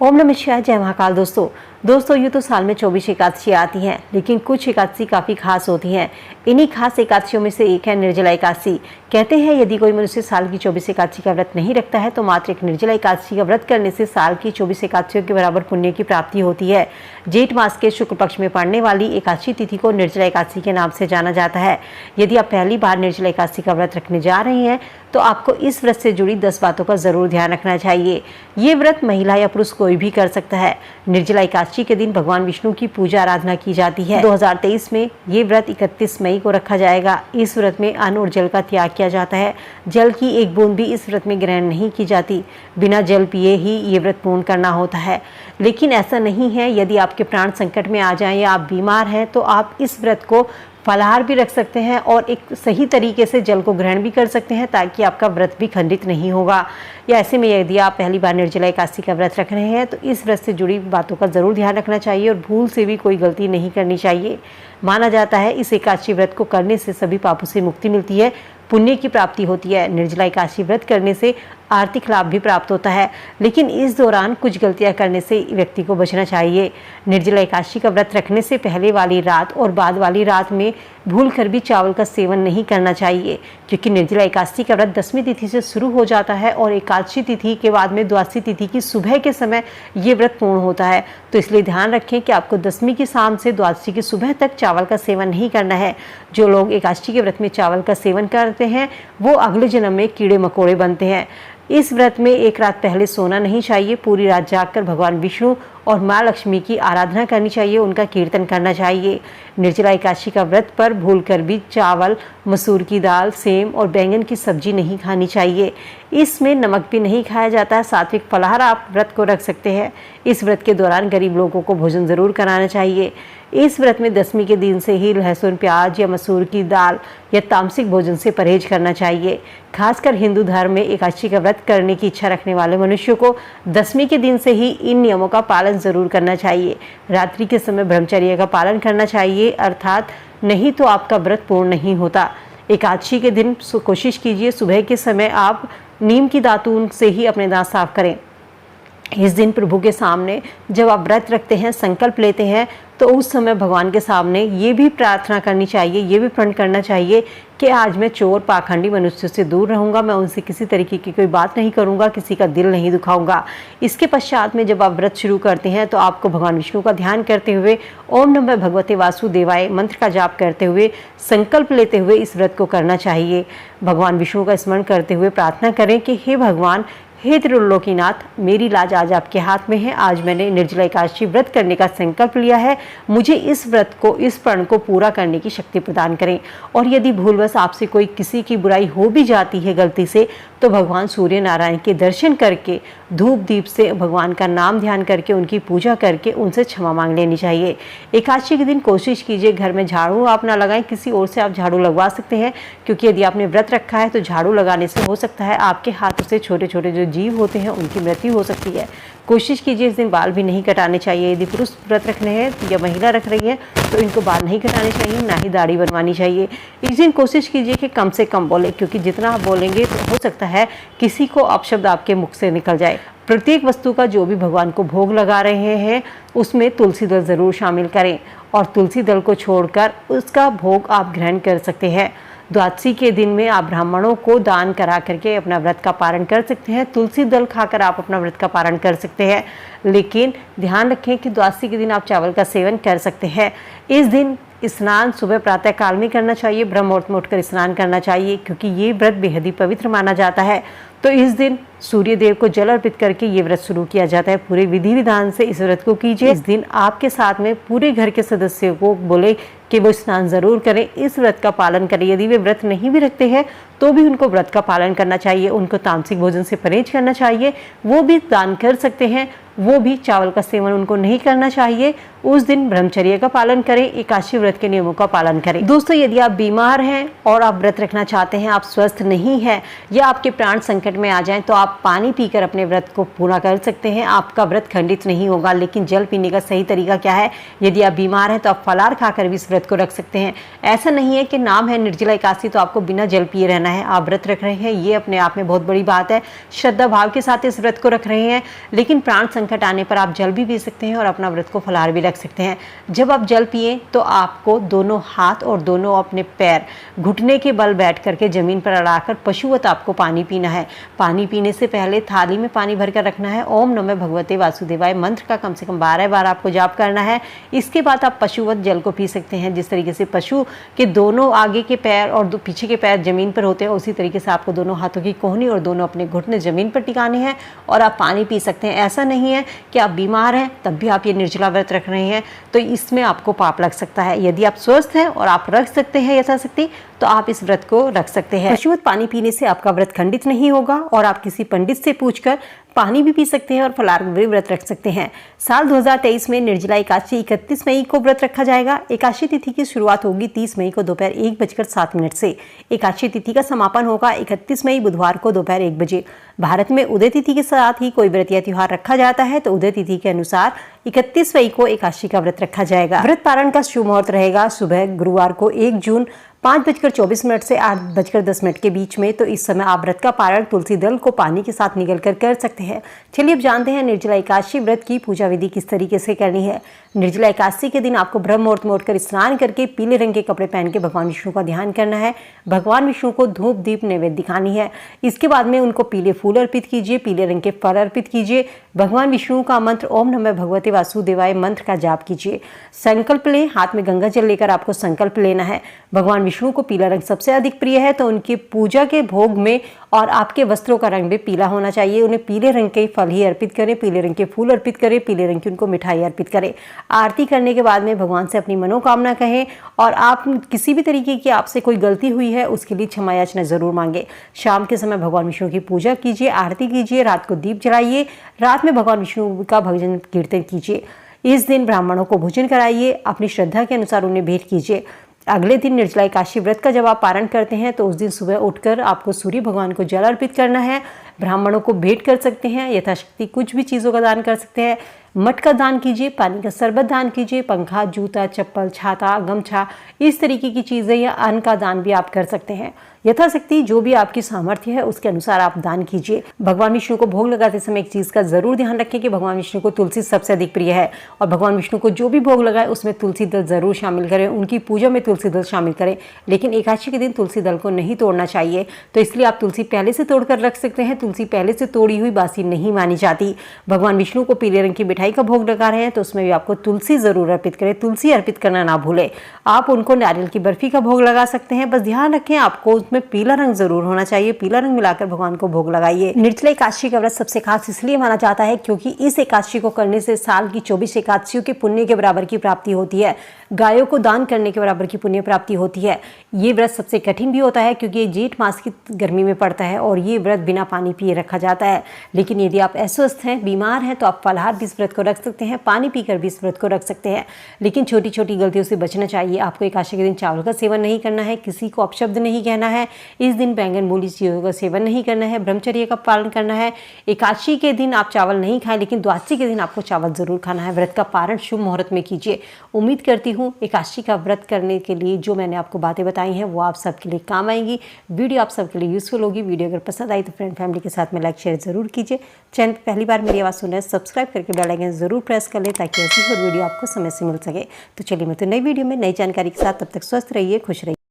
ओम नमः शिवाय। जय महाकाल। दोस्तों यूँ तो साल में 24 एकादशी आती हैं, लेकिन कुछ एकादशी काफ़ी खास होती हैं। इन्हीं खास एकादशियों में से एक है निर्जला एकादशी। कहते हैं यदि कोई मनुष्य साल की 24 एकादशी का व्रत नहीं रखता है तो मात्र एक निर्जला एकादशी का व्रत करने से साल की 24 एकादशियों के बराबर पुण्य की प्राप्ति होती है। जेठ मास के शुक्ल पक्ष में पड़ने वाली एकादशी तिथि को निर्जला एकादशी के नाम से जाना जाता है। यदि आप पहली बार निर्जला एकादशी का व्रत रखने जा रहे हैं तो आपको इस व्रत से जुड़ी 10 बातों का जरूर ध्यान रखना चाहिए। ये व्रत महिला या पुरुष कोई भी कर सकता है। निर्जला एकादशी के दिन भगवान विष्णु की पूजा आराधना की जाती है। 2023 में ये व्रत 31 मई को रखा जाएगा। इस व्रत में अन्न और जल का त्याग किया जाता है। जल की एक बूंद भी इस व्रत में ग्रहण नहीं की जाती। बिना जल पिए ही ये व्रत पूर्ण करना होता है। लेकिन ऐसा नहीं है, यदि आपके प्राण संकट में आ जाएं या आप बीमार हैं तो आप इस व्रत को फलाहार भी रख सकते हैं और एक सही तरीके से जल को ग्रहण भी कर सकते हैं ताकि आपका व्रत भी खंडित नहीं होगा। या ऐसे में यदि आप पहली बार निर्जला एकादशी का व्रत रख रहे हैं तो इस व्रत से जुड़ी बातों का ज़रूर ध्यान रखना चाहिए और भूल से भी कोई गलती नहीं करनी चाहिए। माना जाता है इस एकादशी व्रत को करने से सभी पापों से मुक्ति मिलती है, पुण्य की प्राप्ति होती है। निर्जला एकादशी व्रत करने से आर्थिक लाभ भी प्राप्त होता है, लेकिन इस दौरान कुछ गलतियां करने से व्यक्ति को बचना चाहिए। निर्जला एकादशी का व्रत रखने से पहले वाली रात और बाद वाली रात में भूलकर भी चावल का सेवन नहीं करना चाहिए, क्योंकि निर्जला एकादशी का व्रत 10वीं तिथि से शुरू हो जाता है और एकादशी तिथि के बाद में द्वादशी तिथि की सुबह के समय ये व्रत पूर्ण होता है। तो इसलिए ध्यान रखें कि आपको 10वीं की शाम से द्वादशी की सुबह तक चावल का सेवन नहीं करना है। जो लोग एकादशी के व्रत में चावल का सेवन करते हैं वो अगले जन्म में कीड़े मकोड़े बनते हैं। इस व्रत में एक रात पहले सोना नहीं चाहिए। पूरी रात जागकर भगवान विष्णु और माँ लक्ष्मी की आराधना करनी चाहिए, उनका कीर्तन करना चाहिए। निर्जला एकादशी का व्रत पर भूलकर भी चावल, मसूर की दाल, सेम और बैंगन की सब्जी नहीं खानी चाहिए। इसमें नमक भी नहीं खाया जाता है। सात्विक फलाहार आप व्रत को रख सकते हैं। इस व्रत के दौरान गरीब लोगों को भोजन जरूर कराना चाहिए। इस व्रत में 10वीं के दिन से ही लहसुन, प्याज या मसूर की दाल या तामसिक भोजन से परहेज करना चाहिए। खासकर हिंदू धर्म में एकादशी का व्रत करने की इच्छा रखने वाले मनुष्यों को 10वीं के दिन से ही इन नियमों का पालन जरूर करना चाहिए। रात्रि के समय ब्रह्मचर्य का पालन करना चाहिए, अर्थात नहीं तो आपका व्रत पूर्ण नहीं होता। एकादशी के दिन कोशिश कीजिए सुबह के समय आप नीम की दातून से ही अपने दांत साफ करें। इस दिन प्रभु के सामने जब आप व्रत रखते हैं, संकल्प लेते हैं, तो उस समय भगवान के सामने ये भी प्रार्थना करनी चाहिए, ये भी प्रण करना चाहिए कि आज मैं चोर पाखंडी मनुष्यों से दूर रहूंगा, मैं उनसे किसी तरीके की कोई बात नहीं करूंगा, किसी का दिल नहीं दुखाऊंगा। इसके पश्चात में जब आप व्रत शुरू करते हैं तो आपको भगवान विष्णु का ध्यान करते हुए ओम नमः भगवते वासुदेवाय मंत्र का जाप करते हुए, संकल्प लेते हुए इस व्रत को करना चाहिए। भगवान विष्णु का स्मरण करते हुए प्रार्थना करें कि हे भगवान, हे त्रिलोकीनाथ, मेरी लाज आज आपके हाथ में है। आज मैंने निर्जला एकादशी व्रत करने का संकल्प लिया है। मुझे इस व्रत को, इस प्रण को पूरा करने की शक्ति प्रदान करें। और यदि भूलवश आपसे कोई किसी की बुराई हो भी जाती है गलती से, तो भगवान सूर्य नारायण के दर्शन करके, धूप दीप से भगवान का नाम ध्यान करके, उनकी पूजा करके उनसे क्षमा मांग लेनी चाहिए। एकादशी के दिन कोशिश कीजिए घर में झाड़ू आप ना लगाएं, किसी और से आप झाड़ू लगवा सकते हैं, क्योंकि यदि आपने व्रत रखा है तो झाड़ू लगाने से हो सकता है आपके हाथों से छोटे छोटे जो जीव होते हैं उनकी मृत्यु हो सकती है। कोशिश कीजिए इस दिन बाल भी नहीं कटाने चाहिए। यदि पुरुष व्रत रखने हैं या महिला रख रही है तो इनको बाल नहीं कटाने चाहिए, ना ही दाढ़ी बनवानी चाहिए। इस दिन कोशिश कीजिए कि कम से कम बोले, क्योंकि जितना आप बोलेंगे तो हो सकता है किसी को अपशब्द आपके मुख से निकल जाए। प्रत्येक वस्तु का जो भी भगवान को भोग लगा रहे हैं उसमें तुलसी दल जरूर शामिल करें और तुलसी दल को छोड़कर उसका भोग आप ग्रहण कर सकते हैं। द्वादशी के दिन में आप ब्राह्मणों को दान करा करके अपना व्रत का पारण कर सकते हैं। तुलसी दल खाकर आप अपना व्रत का पारण कर सकते हैं, लेकिन ध्यान रखें कि द्वादशी के दिन आप चावल का सेवन कर सकते हैं। इस दिन स्नान सुबह प्रातः काल में करना चाहिए। ब्रह्म मुहूर्त में उठकर स्नान करना चाहिए, क्योंकि ये व्रत बेहद ही पवित्र माना जाता है। तो इस दिन सूर्य देव को जल अर्पित करके ये व्रत शुरू किया जाता है। पूरे विधि विधान से इस व्रत को कीजिए। इस दिन आपके साथ में पूरे घर के सदस्यों को बोले कि वो स्नान जरूर करें, इस व्रत का पालन करें। यदि वे व्रत नहीं भी रखते हैं तो भी उनको व्रत का पालन करना चाहिए। उनको तामसिक भोजन से परहेज करना चाहिए। वो भी दान कर सकते हैं, वो भी चावल का सेवन उनको नहीं करना चाहिए। उस दिन ब्रह्मचर्य का पालन करें, एकादशी व्रत के नियमों का पालन करें। दोस्तों, यदि आप बीमार हैं और आप व्रत रखना चाहते हैं, आप स्वस्थ नहीं हैं या आपके प्राण संकट संकट में आ जाएं तो आप पानी पीकर अपने व्रत को पूरा कर सकते हैं। आपका व्रत खंडित नहीं होगा। लेकिन जल पीने का सही तरीका क्या है? यदि आप बीमार हैं तो आप फलाहार खाकर भी इस व्रत को रख सकते हैं। ऐसा नहीं है कि नाम है निर्जला एकादशी तो आपको बिना जल पिए रहना है। आप व्रत रख रहे हैं, ये अपने आप में बहुत बड़ी बात है। श्रद्धा भाव के साथ इस व्रत को रख रहे हैं, लेकिन प्राण संकट आने पर आप जल भी पी सकते हैं और अपना व्रत को फलाहार भी रख सकते हैं। जब आप जल पिए तो आपको दोनों हाथ और दोनों अपने पैर घुटने के बल बैठ करके जमीन पर अड़ाकर पशुवत आपको पानी पीना है। पानी पीने से पहले थाली में पानी भरकर रखना है। ओम नमः भगवते वासुदेवाय मंत्र का कम से कम 12 बार आपको जाप करना है। इसके बाद आप पशुवत जल को पी सकते हैं। जिस तरीके से पशु के दोनों आगे के पैर और पीछे के पैर जमीन पर होते हैं, उसी तरीके से आपको दोनों हाथों की कोहनी और दोनों अपने घुटने जमीन पर टिकाने हैं और आप पानी पी सकते हैं। ऐसा नहीं है कि आप बीमार हैं तब भी आप ये निर्जला व्रत रख रहे हैं तो इसमें आपको पाप लग सकता है। यदि आप स्वस्थ हैं और आप रख सकते हैं यथाशक्ति तो आप इस व्रत को रख सकते हैं। पशुवत पानी पीने से आपका व्रत खंडित नहीं होगा और आप किसी पंडित से पूछकर पानी भी पी सकते हैं और फलाहार भी व्रत रख सकते हैं। साल 2023 में निर्जला एकादशी 31 मई को व्रत रखा जाएगा। एकादशी तिथि की शुरुआत होगी 30 मई को दोपहर 1:07 से। एकादशी तिथि का समापन होगा 31 मई बुधवार को दोपहर 1 बजे। भारत में उदय तिथि के साथ ही कोई व्रत या त्योहार रखा जाता है तो उदय तिथि के अनुसार 31 मई को एकादशी का व्रत रखा जाएगा। व्रत पारण का शुभ मुहूर्त रहेगा सुबह गुरुवार को 1 जून 5:24 से 8:10 के बीच में। तो इस समय आप व्रत का पारण तुलसी दल को पानी के साथ निगलकर कर सकते हैं। चलिए अब जानते हैं निर्जला एकादशी व्रत की पूजा विधि किस तरीके से करनी है। निर्जला एकादशी के दिन आपको ब्रह्म मुहूर्त में उठकर स्नान करके पीले रंग के कपड़े पहन के भगवान विष्णु का ध्यान करना है। भगवान विष्णु को धूप दीप नैवेद्य दिखानी है। इसके बाद में उनको पीले फूल अर्पित कीजिए, पीले रंग के फल अर्पित कीजिए। भगवान विष्णु का मंत्र ओम नमः भगवते वासुदेवाय मंत्र का जाप कीजिए। संकल्प लें, हाथ में गंगा जल लेकर आपको संकल्प लेना है। भगवान विष्णु को पीला रंग सबसे अधिक प्रिय है तो उनकी पूजा के भोग में और आपके वस्त्रों का रंग भी पीला होना चाहिए। उन्हें पीले रंग के फल ही अर्पित करें, पीले रंग के फूल अर्पित करें, पीले रंग की उनको मिठाई अर्पित करें। आरती करने के बाद में भगवान से अपनी मनोकामना कहें और आप किसी भी तरीके की आपसे कोई गलती हुई है उसके लिए क्षमा याचना जरूर मांगे। शाम के समय भगवान विष्णु की पूजा कीजिए, आरती कीजिए, रात को दीप जलाइए, रात में भगवान विष्णु का भजन कीर्तन कीजिए। इस दिन ब्राह्मणों को भोजन कराइए, अपनी श्रद्धा के अनुसार उन्हें भेंट कीजिए। अगले दिन निर्जला एकादशी व्रत का जब आप पारण करते हैं तो उस दिन सुबह उठकर आपको सूर्य भगवान को जल अर्पित करना है। ब्राह्मणों को भेंट कर सकते हैं, यथाशक्ति कुछ भी चीज़ों का दान कर सकते हैं। मठ का दान कीजिए, पानी का शरबत दान कीजिए, पंखा, जूता, चप्पल, छाता, गमछा, इस तरीके की चीज़ें या अन्न का दान भी आप कर सकते हैं। यथाशक्ति जो भी आपकी सामर्थ्य है उसके अनुसार आप दान कीजिए। भगवान विष्णु को भोग लगाते समय एक चीज़ का जरूर ध्यान रखें कि भगवान विष्णु को तुलसी सबसे अधिक प्रिय है और भगवान विष्णु को जो भी भोग लगाए उसमें तुलसी दल जरूर शामिल करें, उनकी पूजा में तुलसी दल शामिल करें। लेकिन एकादशी के दिन तुलसी दल को नहीं तोड़ना चाहिए, तो इसलिए आप तुलसी पहले से तोड़कर रख सकते हैं। तुलसी पहले से तोड़ी हुई बासी नहीं मानी जाती। भगवान विष्णु को पीले रंग की मिठाई का भोग लगा रहे हैं तो उसमें भी आपको तुलसी जरूर अर्पित करें। तुलसी अर्पित करना ना भूलें। आप उनको नारियल की बर्फी का भोग लगा सकते हैं, बस ध्यान रखें आपको उसमें पीला रंग जरूर होना चाहिए। पीला रंग मिलाकर भगवान को भोग लगाइए। निर्जला एकादशी का व्रत सबसे खास इसलिए माना जाता है क्योंकि इस एकादशी को करने से साल की 24 एकादशियों के पुण्य के बराबर की प्राप्ति होती है। गायों को दान करने के बराबर की पुण्य प्राप्ति होती है। ये व्रत सबसे कठिन भी होता है क्योंकि ये जेठ मास की गर्मी में पड़ता है और ये व्रत बिना पानी पिए रखा जाता है। लेकिन यदि आप अस्वस्थ हैं, बीमार हैं तो आप फलाहार भी इस व्रत को रख सकते हैं, पानी पीकर भी इस व्रत को रख सकते हैं। लेकिन छोटी छोटी गलतियों से बचना चाहिए। आपको एकादशी के दिन चावल का सेवन नहीं करना है, किसी को अपशब्द नहीं कहना है, इस दिन बैंगन मूली चीज़ों का सेवन नहीं करना है, ब्रह्मचर्य का पालन करना है। एकादशी के दिन आप चावल नहीं खाएं लेकिन द्वादशी के दिन आपको चावल जरूर खाना है। व्रत का पारण शुभ मुहूर्त में कीजिए। उम्मीद करती हूँ एकादशी का व्रत करने के लिए जो मैंने आपको बातें बताई हैं वो आप सबके लिए काम आएंगी। वीडियो आप सबके लिए यूजफुल होगी। वीडियो अगर पसंद आई तो फ्रेंड फैमिली के साथ में लाइक शेयर जरूर कीजिए। चैनल पहली बार मेरी आवाज़ सुन रहे हैं सब्सक्राइब करके बेल आइकन जरूर प्रेस कर लें ताकि ऐसी और वीडियो आपको समय से मिल सके। तो चलिए मैं तो नई वीडियो में नई जानकारी के साथ, तब तक स्वस्थ रहिए, खुश रहिए।